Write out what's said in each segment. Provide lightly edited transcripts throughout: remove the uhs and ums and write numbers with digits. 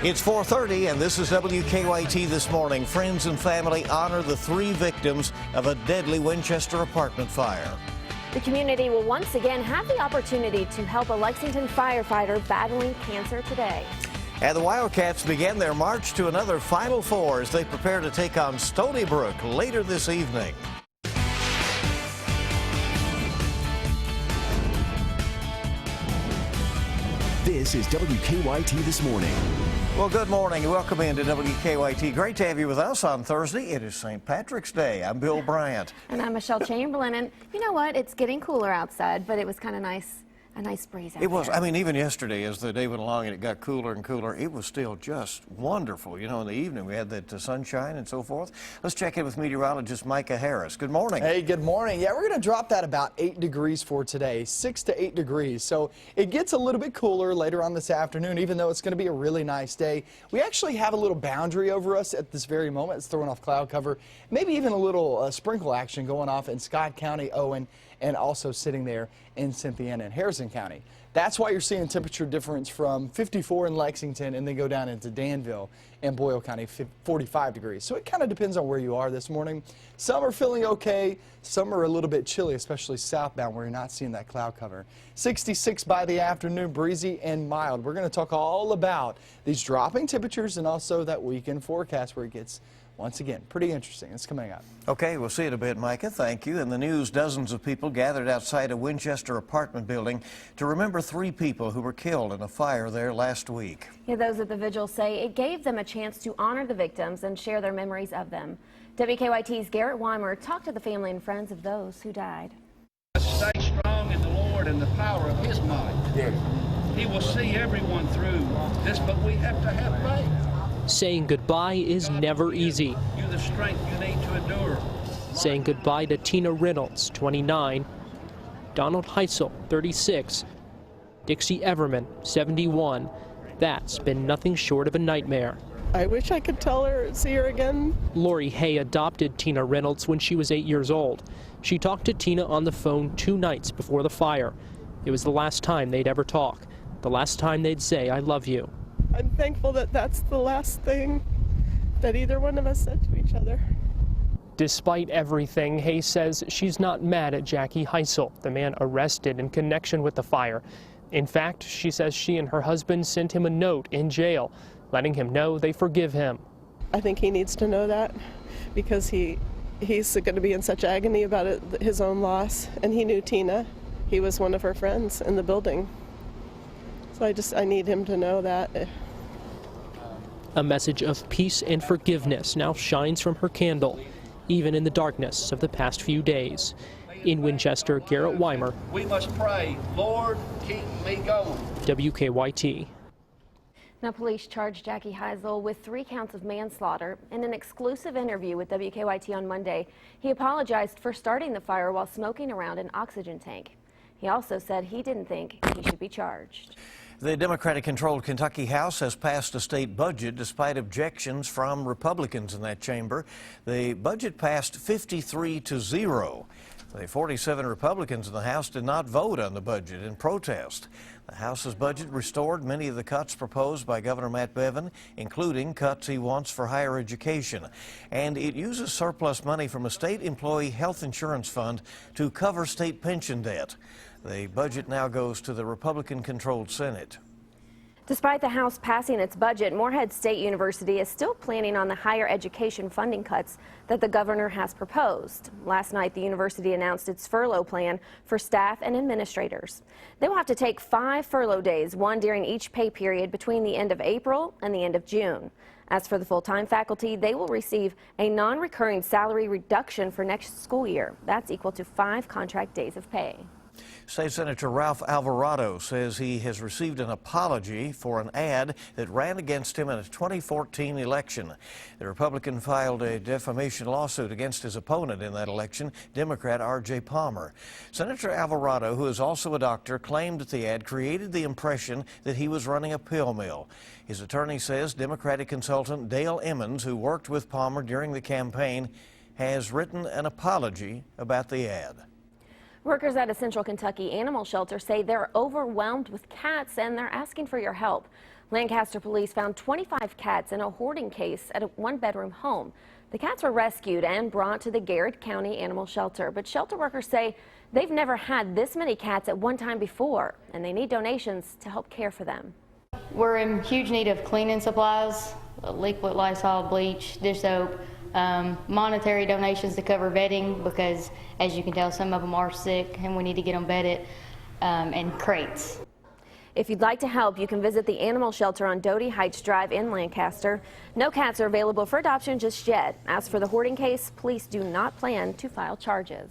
It's 4:30 and this is WKYT This Morning. Friends and family honor the 3 victims of a deadly Winchester apartment fire. The community will once again have the opportunity to help a Lexington firefighter battling cancer today. And the Wildcats begin their march to another Final Four as they prepare to take on Stony Brook later this evening. This is WKYT This Morning. Well, good morning and welcome into WKYT. Great to have you with us on Thursday. It is St. Patrick's Day. I'm Bill Bryant. And I'm Michelle Chamberlain. And you know what? It's getting cooler outside, but it was kind of nice. A nice breeze out It was. there. I mean, even yesterday as the day went along and it got cooler and cooler, it was still just wonderful. You know, in the evening we had that sunshine and so forth. Let's check in with meteorologist Micah Harris. Good morning. Hey, good morning. Yeah, we're going to drop that about 8 degrees for today, 6 to 8 degrees. So it gets a little bit cooler later on this afternoon, even though it's going to be a really nice day. We actually have a little boundary over us at this very moment. It's throwing off cloud cover, maybe even a little sprinkle action going off in Scott County, Owen, and also sitting there in Cynthiana and Harrison County. That's why you're seeing temperature difference from 54 in Lexington and then go down into Danville and Boyle County, 45 degrees. So it kind of depends on where you are this morning. Some are feeling okay. Some are a little bit chilly, especially southbound where you're not seeing that cloud cover. 66 by the afternoon, breezy and mild. We're going to talk all about these dropping temperatures and also that weekend forecast where it gets, once again, pretty interesting. It's coming up. Okay, we'll see it a bit, Micah. Thank you. In the news, dozens of people gathered outside a Winchester apartment building to remember 3 people who were killed in a fire there last week. Yeah, those at the vigil say it gave them a chance to honor the victims and share their memories of them. WKYT's Garrett Weimer talked to the family and friends of those who died. Stay strong in the Lord and the power of His might. Yeah. He will see everyone through this, but we have to have faith. Saying goodbye is never easy. You the strength you need to endure. Saying goodbye to Tina Reynolds, 29, Donald Heisel, 36, Dixie Everman, 71. That's been nothing short of a nightmare. I wish I could tell her, see her again. Lori Hay adopted Tina Reynolds when she was 8 years old. She talked to Tina on the phone 2 nights before the fire. It was the last time they'd ever talk, the last time they'd say, "I love you." I'm thankful that that's the last thing that either one of us said to each other. Despite everything, Hay says she's not mad at Jackie Heisel, the man arrested in connection with the fire. In fact, she says she and her husband sent him a note in jail, letting him know they forgive him. I think he needs to know that because he's going to be in such agony about it, his own loss. And he knew Tina. He was one of her friends in the building. So I need him to know that. A message of peace and forgiveness now shines from her candle, even in the darkness of the past few days. In Winchester, Garrett Weimer. We must pray, Lord, keep me going. WKYT. Now, police charged Jackie Heisel with 3 counts of manslaughter. In an exclusive interview with WKYT on Monday, he apologized for starting the fire while smoking around an oxygen tank. He also said he didn't think he should be charged. The Democratic-controlled Kentucky House has passed a state budget despite objections from Republicans in that chamber. The budget passed 53-0. The 47 Republicans in the House did not vote on the budget in protest. The House's budget restored many of the cuts proposed by Governor Matt Bevin, including cuts he wants for higher education. And it uses surplus money from a state employee health insurance fund to cover state pension debt. The budget now goes to the Republican-controlled Senate. Despite the House passing its budget, Morehead State University is still planning on the higher education funding cuts that the governor has proposed. Last night, the university announced its furlough plan for staff and administrators. They will have to take 5 furlough days, one during each pay period between the end of April and the end of June. As for the full-time faculty, they will receive a non-recurring salary reduction for next school year. That's equal to 5 contract days of pay. State Senator Ralph Alvarado says he has received an apology for an ad that ran against him in a 2014 election. The Republican filed a defamation lawsuit against his opponent in that election, Democrat R.J. Palmer. Senator Alvarado, who is also a doctor, claimed that the ad created the impression that he was running a pill mill. His attorney says Democratic consultant Dale Emmons, who worked with Palmer during the campaign, has written an apology about the ad. Workers at a Central Kentucky animal shelter say they're overwhelmed with cats and they're asking for your help. Lancaster police found 25 cats in a hoarding case at a one-bedroom home. The cats were rescued and brought to the Garrett County Animal Shelter, but shelter workers say they've never had this many cats at one time before, and they need donations to help care for them. We're in huge need of cleaning supplies, liquid Lysol, bleach, dish soap, monetary donations to cover bedding because, as you can tell, some of them are sick and we need to get them bedded, and crates. If you'd like to help, you can visit the animal shelter on Doty Heights Drive in Lancaster. No cats are available for adoption just yet. As for the hoarding case, police do not plan to file charges.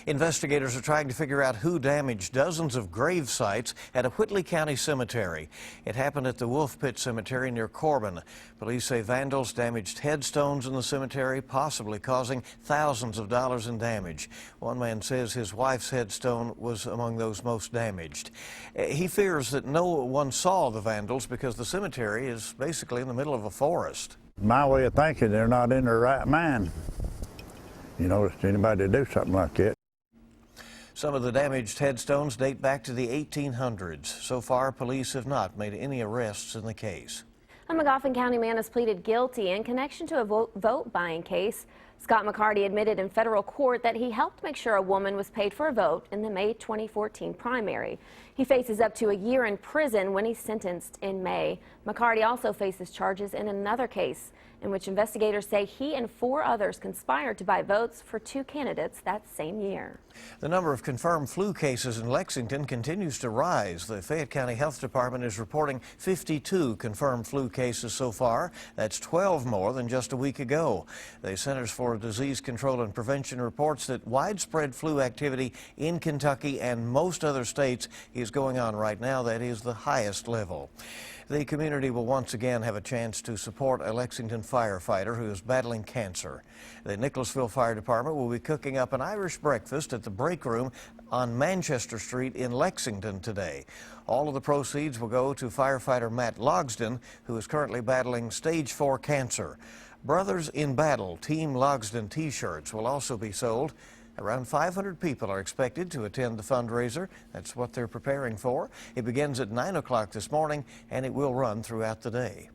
Investigators are trying to figure out who damaged dozens of grave sites at a Whitley County cemetery. It happened at the Wolf Pit Cemetery near Corbin. Police say vandals damaged headstones in the cemetery, possibly causing thousands of dollars in damage. One man says his wife's headstone was among those most damaged. He fears that no one saw the vandals because the cemetery is basically in the middle of a forest. My way of thinking, they're not in their right mind. You know, it's anybody to do something like that. Some of the damaged headstones date back to the 1800s. So far, police have not made any arrests in the case. A Magoffin County man has pleaded guilty in connection to a vote buying case. Scott McCarty admitted in federal court that he helped make sure a woman was paid for a vote in the May 2014 primary. He faces up to a year in prison when he's sentenced in May. McCarty also faces charges in another case in which investigators say he and 4 others conspired to buy votes for 2 candidates that same year. The number of confirmed flu cases in Lexington continues to rise. The Fayette County Health Department is reporting 52 confirmed flu cases so far. That's 12 more than just a week ago. The Centers for Disease Control and Prevention reports that widespread flu activity in Kentucky and most other states is going on right now. That is the highest level. The community will once again have a chance to support a Lexington firefighter who is battling cancer. The Nicholasville Fire Department will be cooking up an Irish breakfast at the break room on Manchester Street in Lexington today. All of the proceeds will go to firefighter Matt Logsdon, who is currently battling stage 4 cancer. Brothers in Battle Team Logsdon t-shirts will also be sold. Around 500 people are expected to attend the fundraiser. That's what they're preparing for. It begins at 9 o'clock this morning, and it will run throughout the day.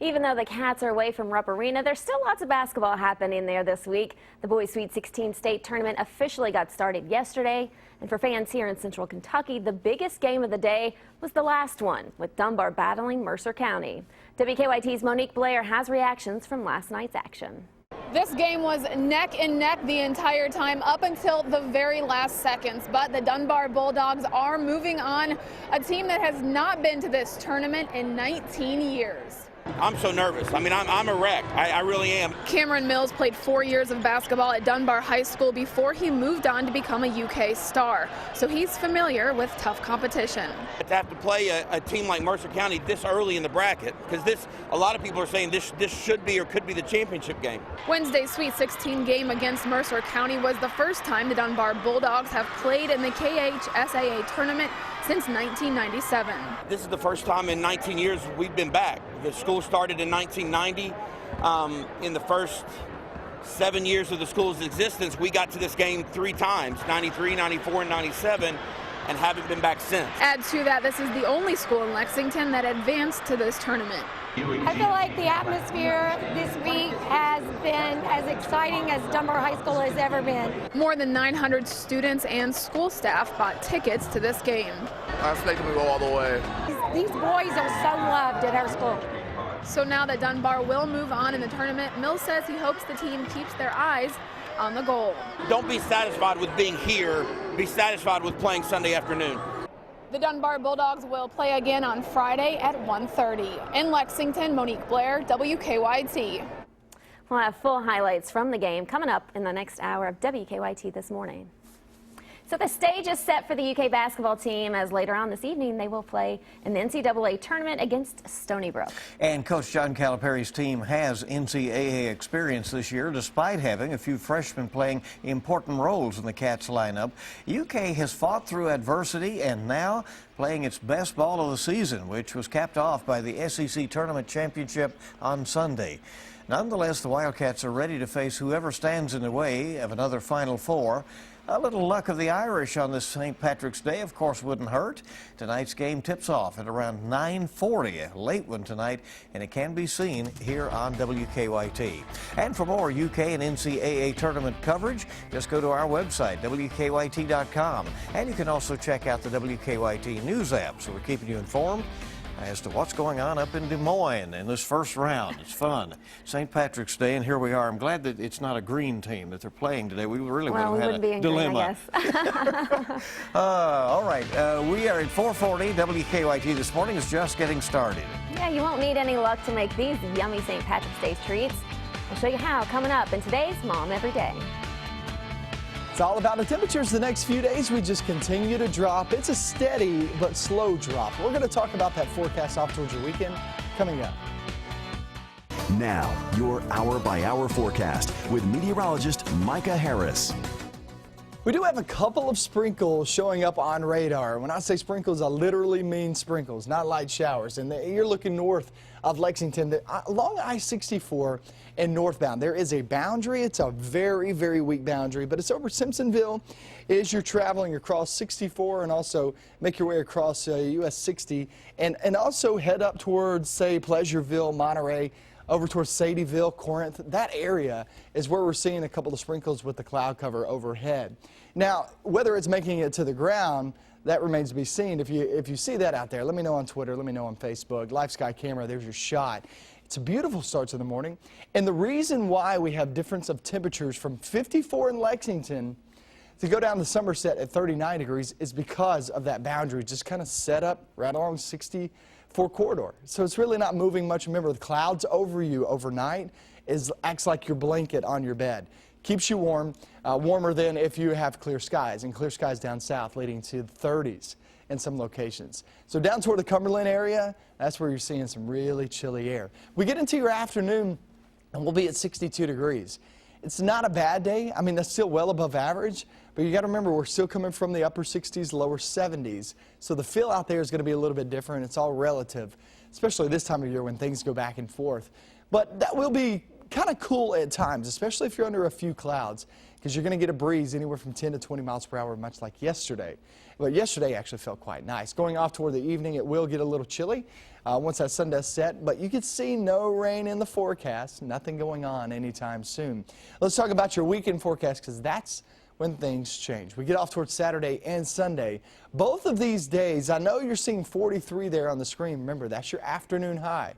Even though the Cats are away from Rupp Arena, there's still lots of basketball happening there this week. The boys' Sweet 16 state tournament officially got started yesterday. And for fans here in Central Kentucky, the biggest game of the day was the last one, with Dunbar battling Mercer County. WKYT's Monique Blair has reactions from last night's action. This game was neck and neck the entire time up until the very last seconds, but the Dunbar Bulldogs are moving on, a team that has not been to this tournament in 19 years. I'm so nervous. I mean, I'm a wreck. I really am. Cameron Mills played 4 years of basketball at Dunbar High School before he moved on to become a UK star, so he's familiar with tough competition. To have to play a team like Mercer County this early in the bracket, because a lot of people are saying this should be or could be the championship game. Wednesday's Sweet 16 game against Mercer County was the first time the Dunbar Bulldogs have played in the KHSAA tournament since 1997. This is the first time in 19 years we've been back. The school started in 1990. In the first 7 years of the school's existence, we got to this game 3 times, 93, 94, and 97, and haven't been back since. Add to that, this is the only school in Lexington that advanced to this tournament. I feel like the atmosphere this week has been as exciting as Dunbar High School has ever been. More than 900 students and school staff bought tickets to this game. I expect them to go all the way. These boys are so loved at our school. So now that Dunbar will move on in the tournament, Mills says he hopes the team keeps their eyes on the goal. Don't be satisfied with being here. Be satisfied with playing Sunday afternoon. The Dunbar Bulldogs will play again on Friday at 1:30. In Lexington, Monique Blair, WKYT. We'll have full highlights from the game coming up in the next hour of WKYT This Morning. So the stage is set for the UK basketball team as later on this evening they will play in the NCAA tournament against Stony Brook. And Coach John Calipari's team has NCAA experience this year despite having a few freshmen playing important roles in the Cats lineup. UK has fought through adversity and now playing its best ball of the season, which was capped off by the SEC Tournament Championship on Sunday. Nonetheless, the Wildcats are ready to face whoever stands in the way of another Final Four. A little luck of the Irish on this St. Patrick's Day, of course, wouldn't hurt. Tonight's game tips off at around 9:40, a late one tonight, and it can be seen here on WKYT. And for more UK and NCAA tournament coverage, just go to our website, WKYT.com. And you can also check out the WKYT News app, so we're keeping you informed as to what's going on up in Des Moines in this first round. It's fun. St. Patrick's Day, and here we are. I'm glad that it's not a green team that they're playing today. We really would have had a dilemma. All right, we are at 4:40. WKYT this morning is just getting started. Yeah, you won't need any luck to make these yummy St. Patrick's Day treats. We'll show you how coming up in today's Mom Every Day. It's all about the temperatures the next few days. We just continue to drop. It's a steady but slow drop. We're going to talk about that forecast off towards your weekend coming up. Now, your hour-by-hour forecast with meteorologist Micah Harris. We do have a couple of sprinkles showing up on radar. When I say sprinkles, I literally mean sprinkles, not light showers. And you're looking north of Lexington, along I-64 and northbound. There is a boundary. It's a very, very weak boundary, but it's over Simpsonville as you're traveling across 64 and also make your way across US 60 and also head up towards, say, Pleasureville, Monterey, over towards Sadieville, Corinth. That area is where we're seeing a couple of sprinkles with the cloud cover overhead. Now, whether it's making it to the ground, that remains to be seen. If you see that out there, let me know on Twitter, let me know on Facebook. Live Sky Camera, there's your shot. It's a beautiful start to the morning. And the reason why we have difference of temperatures from 54 in Lexington to go down to Somerset at 39 degrees is because of that boundary just kind of set up right along 64 corridor. So it's really not moving much. Remember, the clouds over you overnight acts like your blanket on your bed. Keeps you warm, warmer than if you have clear skies, and clear skies down south leading to the 30s in some locations. So down toward the Cumberland area, that's where you're seeing some really chilly air. We get into your afternoon and we'll be at 62 degrees. It's not a bad day. I mean, that's still well above average, but you got to remember we're still coming from the upper 60s, lower 70s. So the feel out there is going to be a little bit different. It's all relative, especially this time of year when things go back and forth. But that will be kind of cool at times, especially if you're under a few clouds, because you're going to get a breeze anywhere from 10 to 20 miles per hour, much like yesterday. But yesterday actually felt quite nice. Going off toward the evening, it will get a little chilly once that sun does set, but you can see no rain in the forecast, nothing going on anytime soon. Let's talk about your weekend forecast, because that's when things change. We get off towards Saturday and Sunday. Both of these days, I know you're seeing 43 there on the screen. Remember, that's your afternoon high.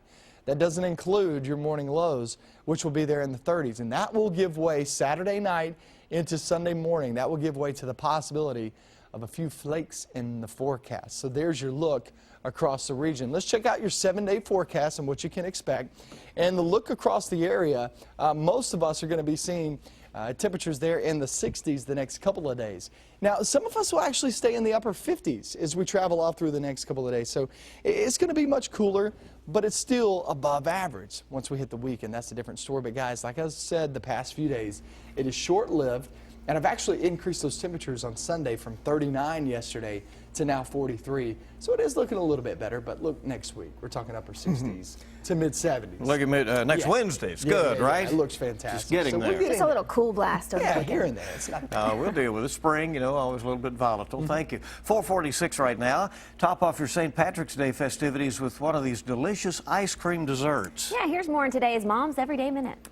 That doesn't include your morning lows, which will be there in the 30s. And that will give way Saturday night into Sunday morning. That will give way to the possibility of a few flakes in the forecast. So there's your look across the region. Let's check out your 7-day forecast and what you can expect. And the look across the area, most of us are going to be seeing temperatures there in the 60s the next couple of days. Now, some of us will actually stay in the upper 50s as we travel off through the next couple of days. So it's going to be much cooler, but it's still above average once we hit the weekend. That's a different story. But guys, like I said the past few days, it is short-lived. And I've actually increased those temperatures on Sunday from 39 yesterday to now 43. So it is looking a little bit better, but look, next week, we're talking upper 60s to mid-70s. Look at next Wednesday. It's good, right? It looks fantastic. Just getting there. Just a little cool blast over there. Here and there. It's not we'll deal with it. Spring, you know, always a little bit volatile. Thank you. 4:46 right now. Top off your St. Patrick's Day festivities with one of these delicious ice cream desserts. Yeah, here's more in today's Mom's Everyday Minute.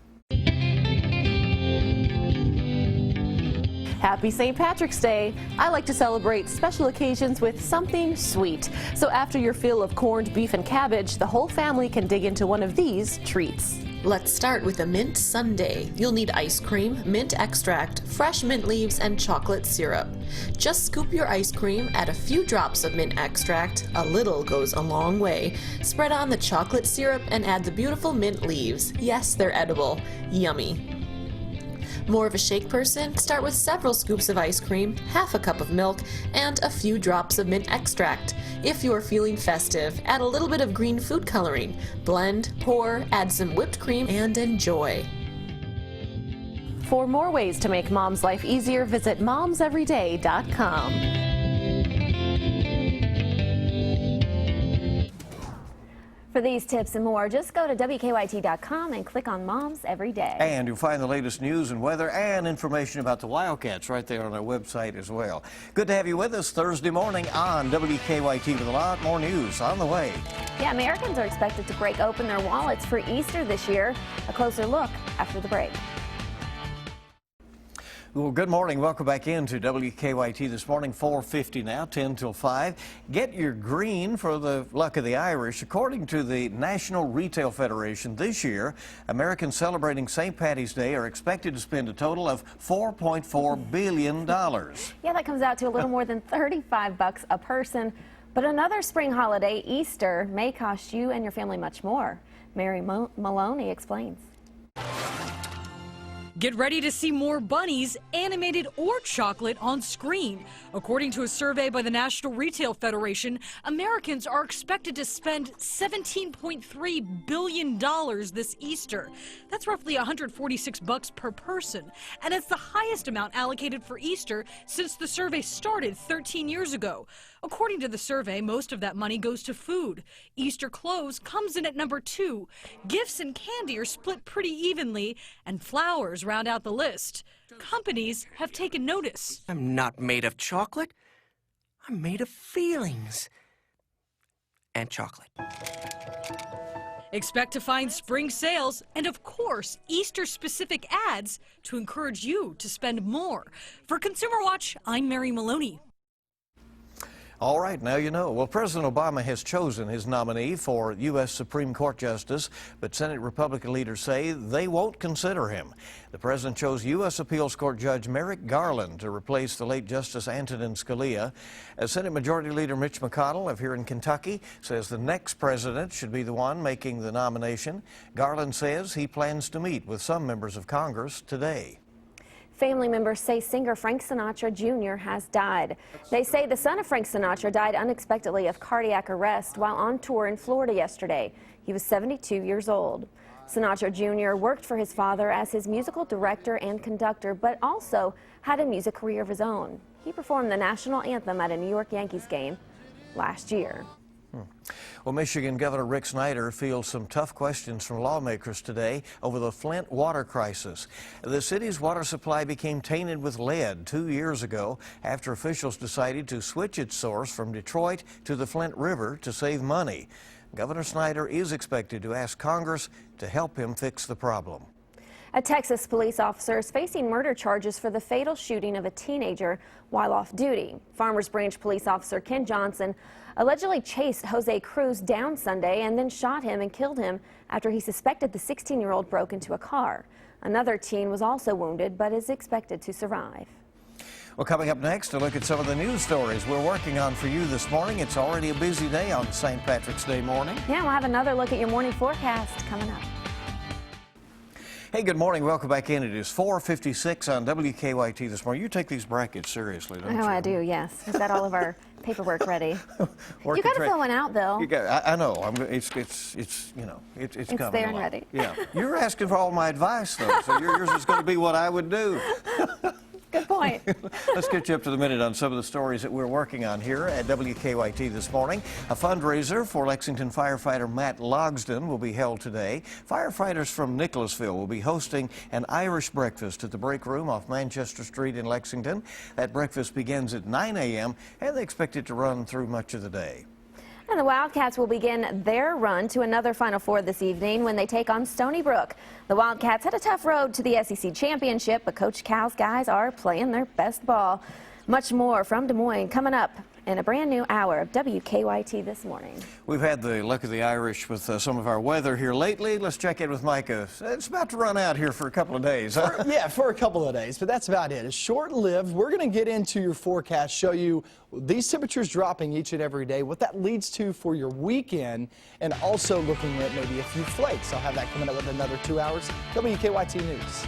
Happy St. Patrick's Day. I like to celebrate special occasions with something sweet. So after your fill of corned beef and cabbage, the whole family can dig into one of these treats. Let's start with a mint sundae. You'll need ice cream, mint extract, fresh mint leaves, and chocolate syrup. Just scoop your ice cream, add a few drops of mint extract, a little goes a long way. Spread on the chocolate syrup and add the beautiful mint leaves. Yes, they're edible. Yummy. More of a shake person? Start with several scoops of ice cream, half a cup of milk, and a few drops of mint extract. If you're feeling festive, add a little bit of green food coloring. Blend, pour, add some whipped cream, and enjoy. For more ways to make Mom's life easier, visit momseveryday.com. For these tips and more, just go to WKYT.com and click on Moms Every Day. And you'll find the latest news and weather and information about the Wildcats right there on our website as well. Good to have you with us Thursday morning on WKYT with a lot more news on the way. Yeah, Americans are expected to break open their wallets for Easter this year. A closer look after the break. Well, good morning. Welcome back into WKYT this morning, 4:50 now, 10 till 5. Get your green for the luck of the Irish. According to the National Retail Federation, this year, Americans celebrating St. Patty's Day are expected to spend a total of $4.4 billion. Yeah, that comes out to a little more than $35 a person. But another spring holiday, Easter, may cost you and your family much more. Mary Maloney explains. Get ready to see more bunnies, animated or chocolate, on screen. According to a survey by the National Retail Federation, Americans are expected to spend $17.3 billion this Easter. That's roughly $146 per person, and it's the highest amount allocated for Easter since the survey started 13 years ago. According to the survey, most of that money goes to food. Easter clothes comes in at number 2. Gifts and candy are split pretty evenly, and flowers round out the list. Companies have taken notice. I'm not made of chocolate. I'm made of feelings. And chocolate. Expect to find spring sales and, of course, Easter-specific ads to encourage you to spend more. For Consumer Watch, I'm Mary Maloney. All right, now you know. Well, President Obama has chosen his nominee for U.S. Supreme Court Justice, but Senate Republican leaders say they won't consider him. The president chose U.S. Appeals Court Judge Merrick Garland to replace the late Justice Antonin Scalia. As Senate Majority Leader Mitch McConnell of here in Kentucky says the next president should be the one making the nomination. Garland says he plans to meet with some members of Congress today. Family members say singer Frank Sinatra Jr. has died. They say the son of Frank Sinatra died unexpectedly of cardiac arrest while on tour in Florida yesterday. He was 72 years old. Sinatra Jr. worked for his father as his musical director and conductor, but also had a music career of his own. He performed the national anthem at a New York Yankees game last year. Well, Michigan Governor Rick Snyder fields some tough questions from lawmakers today over the Flint water crisis. The city's water supply became tainted with lead 2 years ago after officials decided to switch its source from Detroit to the Flint River to save money. Governor Snyder is expected to ask Congress to help him fix the problem. A Texas police officer is facing murder charges for the fatal shooting of a teenager while off duty. Farmers Branch police officer Ken Johnson allegedly chased Jose Cruz down Sunday and then shot him and killed him after he suspected the 16-year-old broke into a car. Another teen was also wounded but is expected to survive. Well, coming up next, a look at some of the news stories we're working on for you this morning. It's already a busy day on St. Patrick's Day morning. Yeah, we'll have another look at your morning forecast coming up. Hey, good morning. Welcome back in. It is 4:56 on WKYT this morning. You take these brackets seriously, don't you? Oh, I do, yes. We've got all of our paperwork ready. You got to fill one out, Bill. I know. It's coming. It's there and ready. Yeah. You're asking for all my advice, though, so yours is going to be what I would do. Good point. Let's get you up to the minute on some of the stories that we're working on here at WKYT this morning. A fundraiser for Lexington firefighter Matt Logsdon will be held today. Firefighters from Nicholasville will be hosting an Irish breakfast at the Break Room off Manchester Street in Lexington. That breakfast begins at 9 a.m. and they expect it to run through much of the day. And the Wildcats will begin their run to another Final Four this evening when they take on Stony Brook. The Wildcats had a tough road to the SEC championship, but Coach Cal's guys are playing their best ball. Much more from Des Moines coming up in a brand new hour of WKYT this morning. We've had the luck of the Irish with some of our weather here lately. Let's check in with Micah. It's about to run out here for a couple of days. Huh? Yeah, for a couple of days, but that's about it. It's short-lived. We're going to get into your forecast, show you these temperatures dropping each and every day, what that leads to for your weekend, and also looking at maybe a few flakes. I'll have that coming up with another 2 hours. WKYT News.